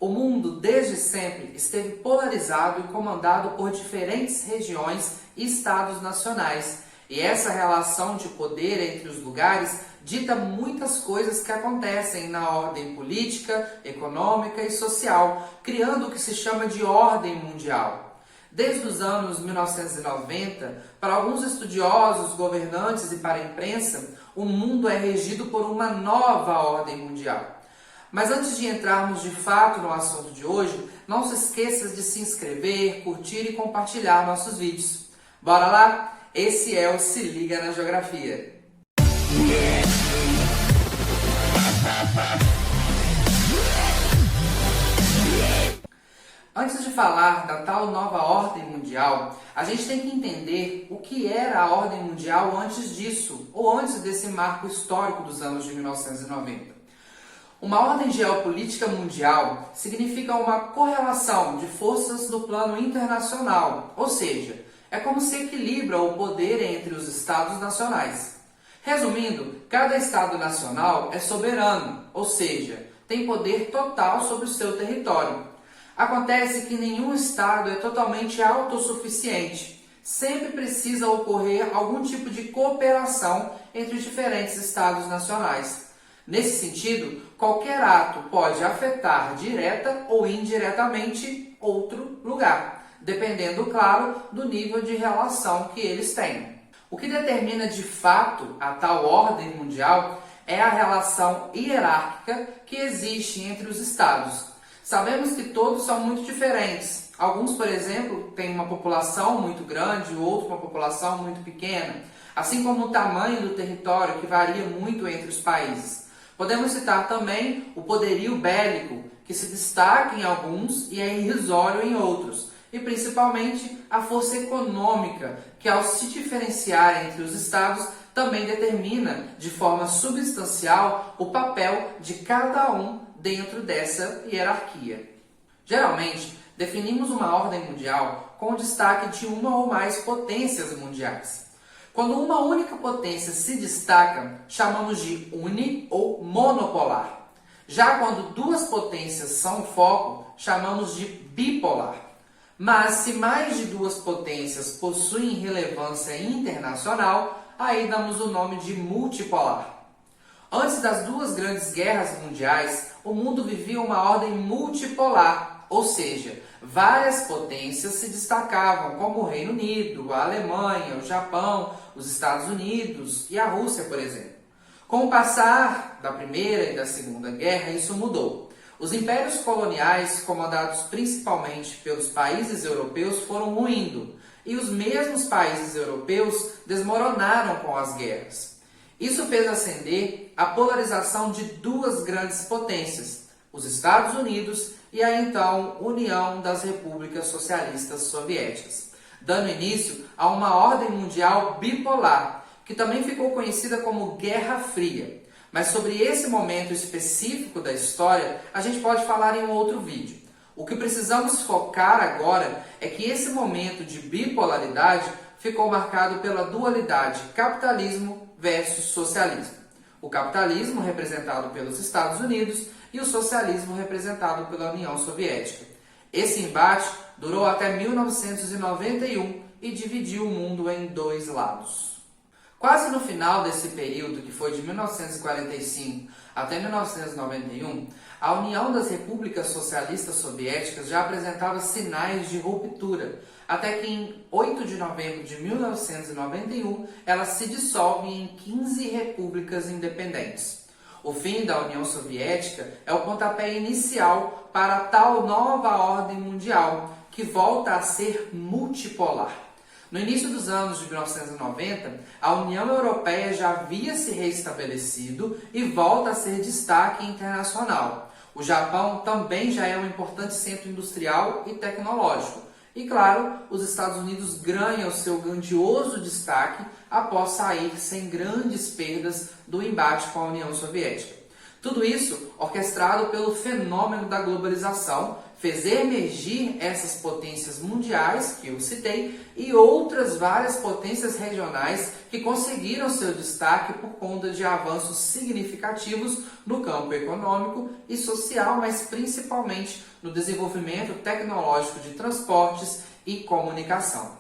O mundo, desde sempre, esteve polarizado e comandado por diferentes regiões e estados nacionais. E essa relação de poder entre os lugares dita muitas coisas que acontecem na ordem política, econômica e social, criando o que se chama de ordem mundial. Desde os anos 1990, para alguns estudiosos, governantes e para a imprensa, o mundo é regido por uma nova ordem mundial. Mas antes de entrarmos de fato no assunto de hoje, não se esqueça de se inscrever, curtir e compartilhar nossos vídeos. Bora lá? Esse é o Se Liga na Geografia. Antes de falar da tal nova ordem mundial, a gente tem que entender o que era a ordem mundial antes disso, ou antes desse marco histórico dos anos de 1990. Uma ordem geopolítica mundial significa uma correlação de forças no plano internacional, ou seja, é como se equilibra o poder entre os estados nacionais. Resumindo, cada estado nacional é soberano, ou seja, tem poder total sobre o seu território. Acontece que nenhum estado é totalmente autossuficiente. Sempre precisa ocorrer algum tipo de cooperação entre os diferentes estados nacionais. Nesse sentido, qualquer ato pode afetar direta ou indiretamente outro lugar, dependendo, claro, do nível de relação que eles têm. O que determina de fato a tal ordem mundial é a relação hierárquica que existe entre os estados. Sabemos que todos são muito diferentes. Alguns, por exemplo, têm uma população muito grande, outros uma população muito pequena, assim como o tamanho do território, que varia muito entre os países. Podemos citar também o poderio bélico, que se destaca em alguns e é irrisório em outros, e principalmente a força econômica, que ao se diferenciar entre os estados, também determina de forma substancial o papel de cada um dentro dessa hierarquia. Geralmente, definimos uma ordem mundial com o destaque de uma ou mais potências mundiais. Quando uma única potência se destaca, chamamos de uni ou monopolar. Já quando duas potências são o foco, chamamos de bipolar. Mas se mais de duas potências possuem relevância internacional, aí damos o nome de multipolar. Antes das duas grandes guerras mundiais, o mundo vivia uma ordem multipolar, ou seja, várias potências se destacavam, como o Reino Unido, a Alemanha, o Japão, os Estados Unidos e a Rússia, por exemplo. Com o passar da Primeira e da Segunda Guerra, isso mudou. Os impérios coloniais, comandados principalmente pelos países europeus, foram ruindo, e os mesmos países europeus desmoronaram com as guerras. Isso fez acender a polarização de duas grandes potências, os Estados Unidos e a então União das Repúblicas Socialistas Soviéticas, dando início a uma ordem mundial bipolar, que também ficou conhecida como Guerra Fria. Mas sobre esse momento específico da história, a gente pode falar em um outro vídeo. O que precisamos focar agora é que esse momento de bipolaridade ficou marcado pela dualidade capitalismo versus socialismo. O capitalismo representado pelos Estados Unidos e o socialismo representado pela União Soviética. Esse embate durou até 1991 e dividiu o mundo em dois lados. Quase no final desse período, que foi de 1945 até 1991, a União das Repúblicas Socialistas Soviéticas já apresentava sinais de ruptura, até que em 8 de novembro de 1991 ela se dissolve em 15 repúblicas independentes. O fim da União Soviética é o pontapé inicial para a tal nova ordem mundial, que volta a ser multipolar. No início dos anos de 1990, a União Europeia já havia se reestabelecido e volta a ser destaque internacional. O Japão também já é um importante centro industrial e tecnológico. E, claro, os Estados Unidos ganham seu grandioso destaque após sair sem grandes perdas do embate com a União Soviética. Tudo isso orquestrado pelo fenômeno da globalização, fez emergir essas potências mundiais, que eu citei, e outras várias potências regionais que conseguiram seu destaque por conta de avanços significativos no campo econômico e social, mas principalmente no desenvolvimento tecnológico de transportes e comunicação.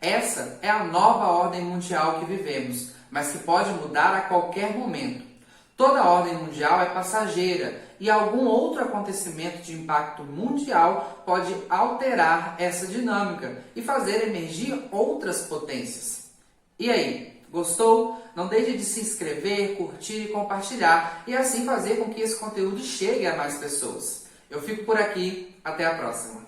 Essa é a nova ordem mundial que vivemos, mas que pode mudar a qualquer momento. Toda ordem mundial é passageira e algum outro acontecimento de impacto mundial pode alterar essa dinâmica e fazer emergir outras potências. E aí, gostou? Não deixe de se inscrever, curtir e compartilhar e assim fazer com que esse conteúdo chegue a mais pessoas. Eu fico por aqui, até a próxima.